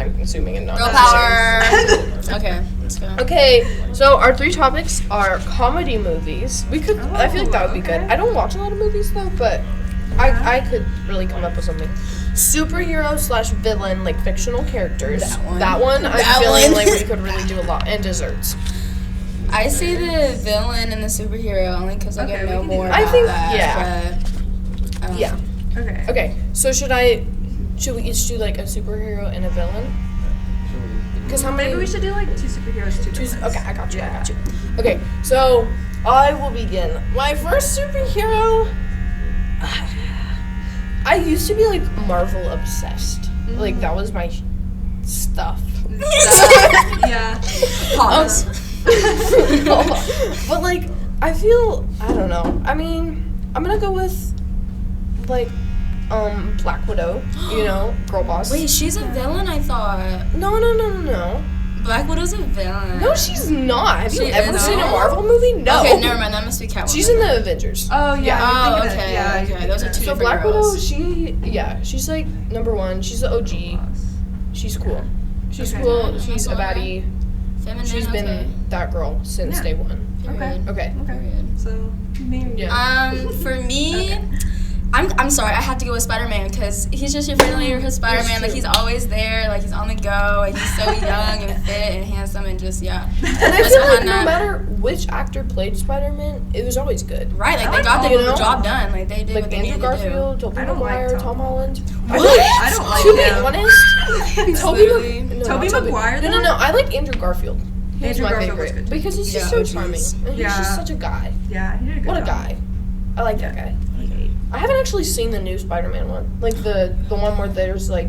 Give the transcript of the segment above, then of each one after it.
time consuming and not Girl necessary. power. Okay, let's go. Okay, so our 3 topics are comedy movies. I feel like that would be good. I don't watch a lot of movies though, but I could really come up with something. Superhero / villain, like fictional characters. That one I'm feeling like we could really do a lot. And desserts. I say the villain and the superhero only because I know more about that. But, yeah. Okay, so should we each do like a superhero and a villain? Because maybe we should do like 2 superheroes, 2 villains. Okay, I got you. Okay, so I will begin. My first superhero. I used to be like Marvel obsessed. Mm-hmm. Like that was my stuff. Yeah. Pause. But like I don't know. I mean, I'm gonna go with like Black Widow, girl boss. Wait, she's a villain, I thought. No. Black Widow's a villain. No, she's not. Have you ever seen a Marvel movie? No. Okay, never mind. That must be Catwoman. She's in the Avengers. Oh, yeah. Oh, okay. Okay. Those are 2 different Black girls. Widow, she's like number 1. She's the OG. She's cool. She's cool. She's a baddie. Feminine, she's been that girl since day 1. Okay. So, maybe. Yeah. For me, I'm sorry, I had to go with Spider-Man because he's just your friendly neighborhood Spider-Man. Like, he's always there, like, he's on the go, and he's so young and fit and handsome and just, yeah. And I feel like no matter which actor played Spider-Man, it was always good. Right, like, they got the job done. Like, they did what they needed to do. Like, Andrew Garfield, Tobey Maguire, Tom Holland. What? I don't like him. To be honest, Tobey Maguire? No, I like Andrew Garfield. He's my Garfield favorite. Because he's just so charming. And he's just such a guy. Yeah, he did a good job. What a guy. I like that guy. I haven't actually seen the new Spider-Man one. Like, the one where there's, like,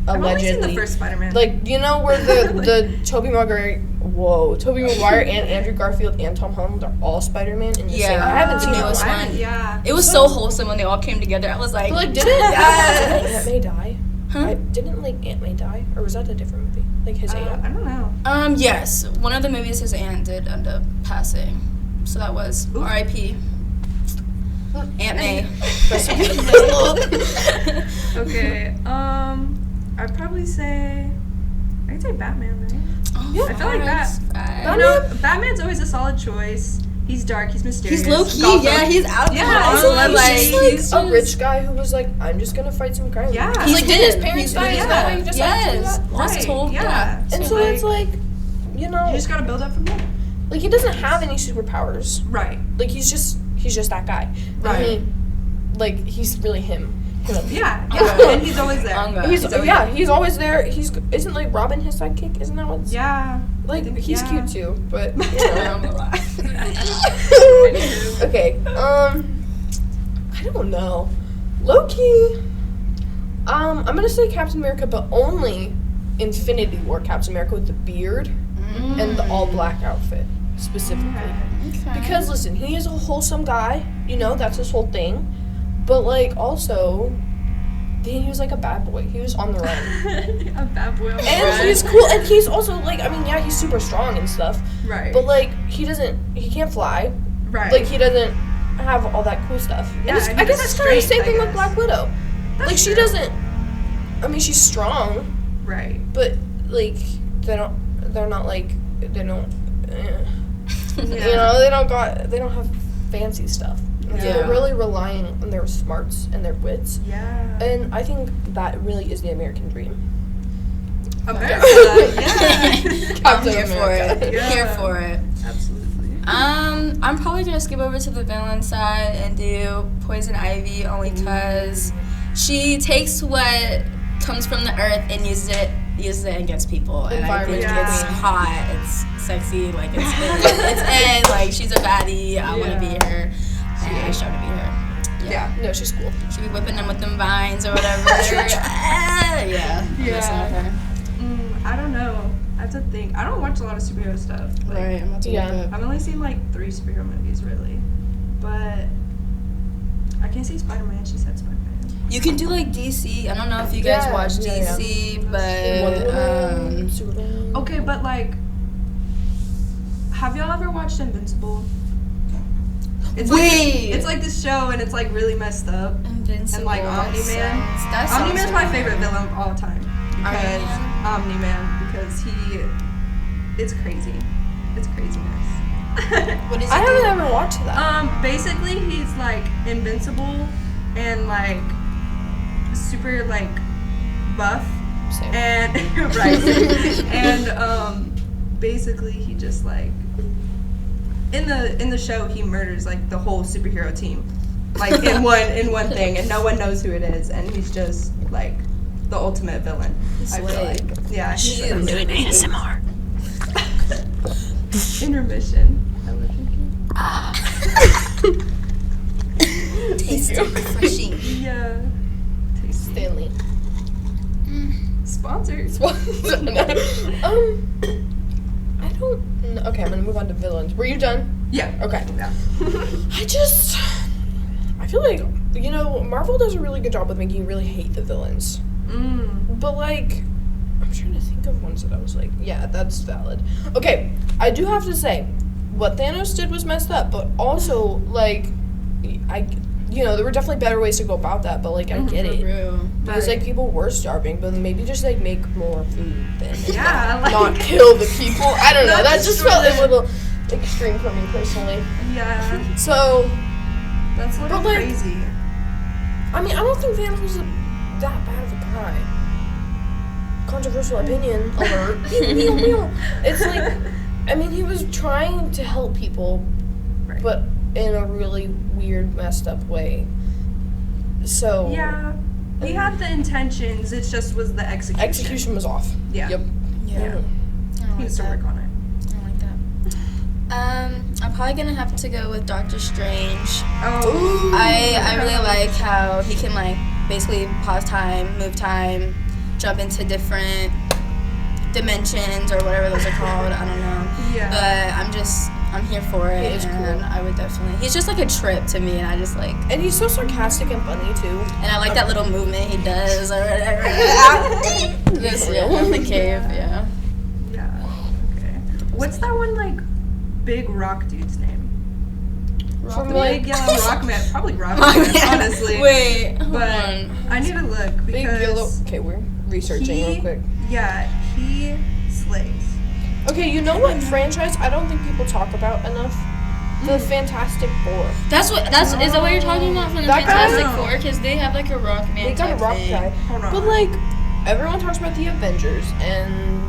allegedly... I've only seen the first Spider-Man. Like, where the Tobey Maguire and Andrew Garfield and Tom Holland are all Spider-Man in the same... I haven't seen that one. Yeah. It was so wholesome when they all came together. I was like... But, like, didn't Aunt May die? Huh? Didn't, like, Aunt May die? Or was that a different movie? Like, his aunt? I don't know. Yes. One of the movies, his aunt did end up passing. So that was R.I.P. Aunt May. Okay, I'd probably say... I'd say Batman, right? Oh, yeah, I feel like that. Batman's always a solid choice. He's dark, he's mysterious. He's low-key, he's out there. Yeah, he's a rich guy who was like, I'm just gonna fight some crime. Yeah. He's like, did his parents die? Yeah. Yes. Lost his whole... Yeah. And so it's like, you just gotta build up from there. Like, he doesn't have any superpowers. Right. Like, he's just that guy. Right. I mean, like, he's really him. Yeah. And he's always there. He's always there. Isn't, like, Robin his sidekick? Isn't that what's... Yeah. Like, he's cute, too. But, Okay. I don't know. Low-key, I'm gonna say Captain America, but only Infinity War Captain America with the beard and the all-black outfit, specifically. Okay. Because, listen, he is a wholesome guy. That's his whole thing. But, like, also, he was like a bad boy. He was on the run. A bad boy on the run. And he's cool. And he's also, like, I mean, yeah, he's super strong and stuff. Right. But, like, he can't fly. Right. Like, he doesn't have all that cool stuff. Yeah, and I guess it's kind of the same thing with Black Widow. That's like, she doesn't, I mean, she's strong. Right. But, like, they don't have fancy stuff. Yeah. So they're really relying on their smarts and their wits. Yeah. And I think that really is the American dream. America. Yeah. I'm here for it. Yeah. Here for it. Absolutely. I'm probably gonna skip over to the villain side and do Poison Ivy only because she takes what comes from the earth and uses it against people, and I think it's hot, it's sexy, like it's like she's a baddie. I want to be her. I show to be her. Yeah. No, she's cool. She be whipping them with them vines or whatever. Yeah. I don't know. I have to think. I don't watch a lot of superhero stuff. Like, right. I'm about to look up. I've only seen like 3 superhero movies really, but I can't say Spider-Man. She said Spider-Man. You can do like DC. I don't know if you guys watch DC, but Superman. Okay, but like, have y'all ever watched Invincible? It's like this show, and it's like really messed up. Invincible. And like Omni-Man. Omni-Man's my favorite villain of all time. Because Omni-Man because it's crazy. It's craziness. What is I he haven't do? ever watched that. Basically he's like invincible and like super like buff Same. and right. And basically he just like in the show he murders like the whole superhero team. Like in one thing, and no one knows who it is, and he's just like the ultimate villain. I feel like. Yeah, I'm doing ASMR. Intermission. I was drinking. Tasty, refreshing. Yeah. Tasty. Stanley. Sponsored. I don't know. Okay, I'm gonna move on to villains. Were you done? Yeah. Okay. Yeah. I feel like, you know, Marvel does a really good job with making you really hate the villains. But, like, I'm trying to think of ones that I was like, yeah, that's valid. Okay, I do have to say, what Thanos did was messed up, but also, like, there were definitely better ways to go about that, but, like, I get it. Because, like, people were starving, but maybe just, like, make more food than not kill the people. I don't know, that just felt a little extreme for me, personally. Yeah. So... That's a little crazy. I mean, I don't think Thanos was that bad of a guy. Controversial opinion alert. It's like, I mean, he was trying to help people, but in a really weird, messed up way. So... Yeah. He had the intentions, it just was the execution. Execution was off. Yeah. Yep. Yeah. He needs to work on it. I'm probably gonna have to go with Doctor Strange. Oh. I really like how he can like basically pause time, move time, jump into different dimensions or whatever those are called. I don't know. Yeah. But I'm here for it. He is and cool. I would definitely. He's just like a trip to me, and I just like. And he's so sarcastic and funny too. And I like that little movement he does or whatever. This in the cave, yeah. Yeah. Okay. What's that one like? Big rock dude's name? From Big yellow rock man. Probably rock man, honestly. Wait, but I need to look because Big yellow. Okay, we're researching real quick. Yeah, he slays. Okay, you know what franchise I don't think people talk about enough? The Fantastic Four. is that what you're talking about from the That guy? Fantastic Four? Because they have like a rock man. They got a rock guy. Hold on. But like, everyone talks about the Avengers and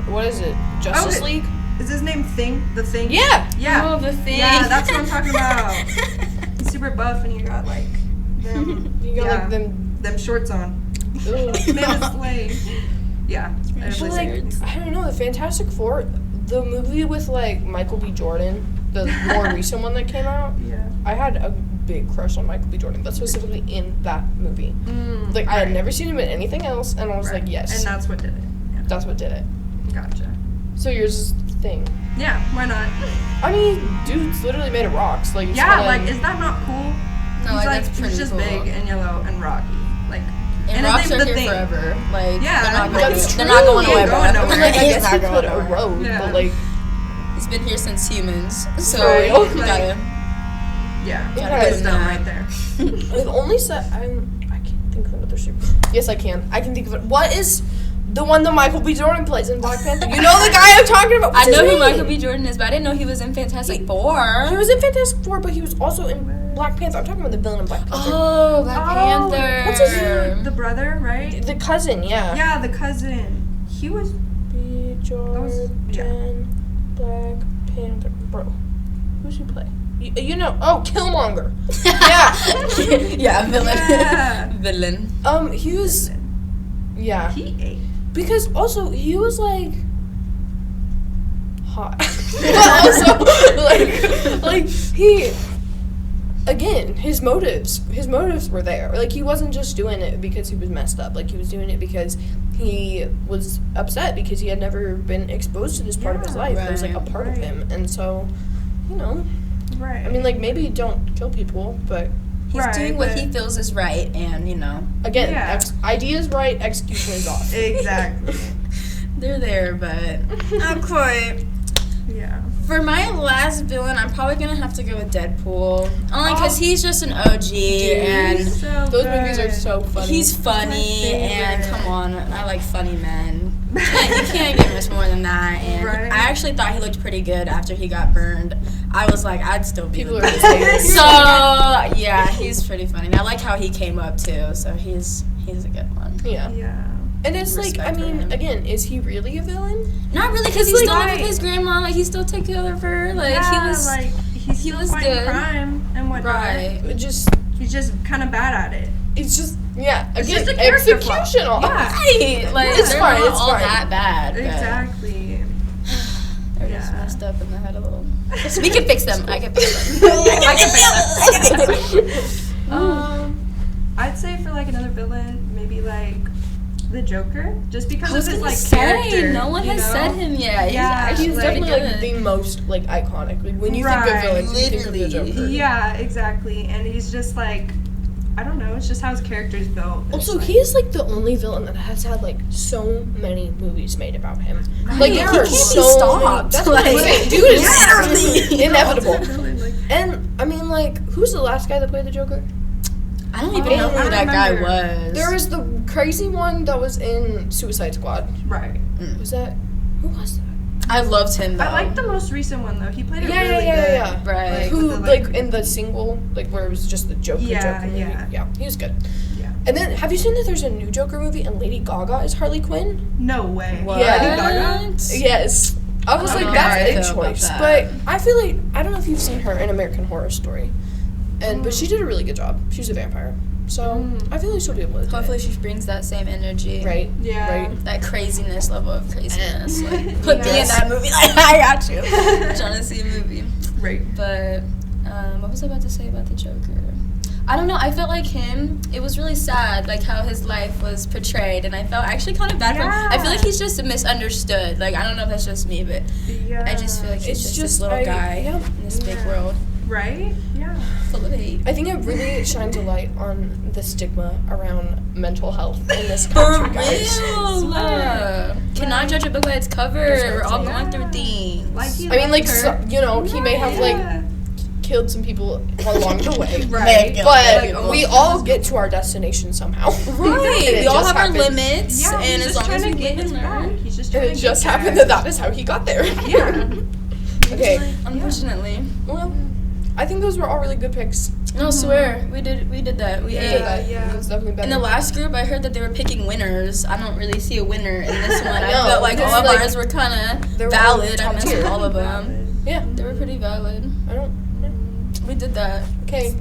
what is it? Justice League? Is his name Thing? The Thing? Yeah. Yeah. Oh, the Thing. Yeah, that's what I'm talking about. He's super buff and you got like them. You got like them shorts on. Ugh. Man is slay. Yeah. But like, I don't know, the Fantastic Four, the movie with like Michael B. Jordan, the more recent one that came out. Yeah. I had a big crush on Michael B. Jordan. That's specifically in that movie. Like I had never seen him in anything else, and I was like, yes. And that's what did it. Yeah. That's what did it. Gotcha. So yours is Thing. Yeah, why not? I mean, dude's literally made of rocks. Like, Yeah, like, is that not cool? No, He's like, that's pretty he's just cool. big and yellow and rocky. Like, And rocks are here forever. Like, Yeah, they're not going He away. ain't going nowhere. I guess He's he not could going nowhere. erode, Yeah. but like, He's been here since humans, so For real? you gotta. yeah, Okay. wisdom right there. I've only said I can't think of another super. Yes, I can. I can think of it. What is the one that Michael B. Jordan plays in Black Panther? You know the guy I'm talking about. I What's know his who name? Michael B. Jordan is, but I didn't know he was in Fantastic Four. He was in Fantastic Four, but he was also in Black Panther. I'm talking about the villain in Black Panther. Oh, Black Panther. What's his name? The brother, right? The cousin, yeah. Yeah, the cousin. He was. B. Jordan, Black Panther. Bro, who's he play? You know, Killmonger. Yeah. Yeah, villain. Yeah. Villain. He was. Yeah. He ate. Because also he was like hot, but also like he again his motives were there. Like he wasn't just doing it because he was messed up. Like he was doing it because he was upset because he had never been exposed to this part of his life. It was like a part of him, and so Right. I mean, like maybe don't kill people, but. He's doing what he feels is right, and Again, idea is right, execution is off. Exactly. they're there, but not quite. Yeah. For my last villain, I'm probably gonna have to go with Deadpool. Only because he's just an OG and So Those good. movies are so funny. he's funny and come on, I like funny men. You can't give us more than that. And Right. I actually thought he looked pretty good after he got burned. I was like, I'd still be People with are this just dude. saying- So yeah, he's pretty funny. And I like how he came up too. So he's a good one. Yeah. Yeah. And it's like, I Respect for mean, him. again, is he really a villain? Not really, because he Like, still lived with right. his grandma. Like he still took care of her. Like yeah, he was like he's he still was fighting good. crime and whatnot. right. It just, He's just kind of bad at it. it's just, yeah. It's Again, just a character flaw. executional. Yeah. Right. Like It's they're fine, not it's all fine. that bad. but Exactly. They're just Yeah. messed up in the head a little. We can fix them. I can fix them. I can fix them. I'd say for like another villain, maybe like the Joker, just because I was of his gonna like say, character. no one you has know? said him yet. Yeah, He's like, definitely like good. the most like iconic. Like when you think Right. of villains, you think of the Literally. Joker. Yeah, exactly. And he's just like, I don't know. It's just how his character's built. It's Also, like, he is like the only villain that has had like so many movies made about him. Right. Like He there are can't be so stopped. many. That's what I'm Like, saying. Dude is literally. inevitable. Villain, like, And I mean, like, who's the last guy that played the Joker? I don't even Oh, know who I that guy remember. was. There was the crazy one that was in Suicide Squad. right. Was that? Who was that? I loved him though. I like the most recent one though. He played it Yeah, really yeah, good. yeah, yeah. Right. Like, Who with the, like in the single, like where it was just the Joker Yeah, movie? yeah. He was good. Yeah. And then, have you seen that there's a new Joker movie and Lady Gaga is Harley Quinn? No way. What? Yeah. Lady Gaga? Yes. I was I like, don't that's know a how I good feel about choice. that. But I feel like, I don't know if you've seen her in American Horror Story. But she did a really good job. She's a vampire. So, I feel like she'll be able to do Hopefully it. she brings that same energy. Right? Yeah. Right? That craziness level of craziness. Like, put me in Yes. that movie. Like, I got you. Trying to see a movie. Right. But what was I about to say about the Joker? I don't know. I felt like him. It was really sad, like how his life was portrayed, and I felt actually kind of bad for him. I feel like he's just misunderstood. Like I don't know if that's just me, but Yeah. I just feel like he's It's just just this little guy yeah. in this big Yeah. world Right? Yeah. full of hate. I think it really shines a light on the stigma around mental health in this For country, guys. real. Cannot judge a book by its cover. We're all going through things. Like he I mean, like, liked so, her. you know, he may have, like, Yeah. killed some people along the way. Right. But Like, we all get to our destination somehow. Right. And it We all just have our happened. limits, Yeah, and he's as just long trying as to we get live his and back. learn. He's just And trying it to just get happened back. that is how he got there. Yeah. Okay. Unfortunately. Well, I think those were all really good picks. No, swear. We did that. We We ate. did that. yeah. It was definitely better. In the last group, I heard that they were picking winners. I don't really see a winner in this one. I No, felt like this all of is like- ours were kind they of were all valid. I top missed tier. all of them. Yeah, They were pretty valid. I don't. We did that. Okay.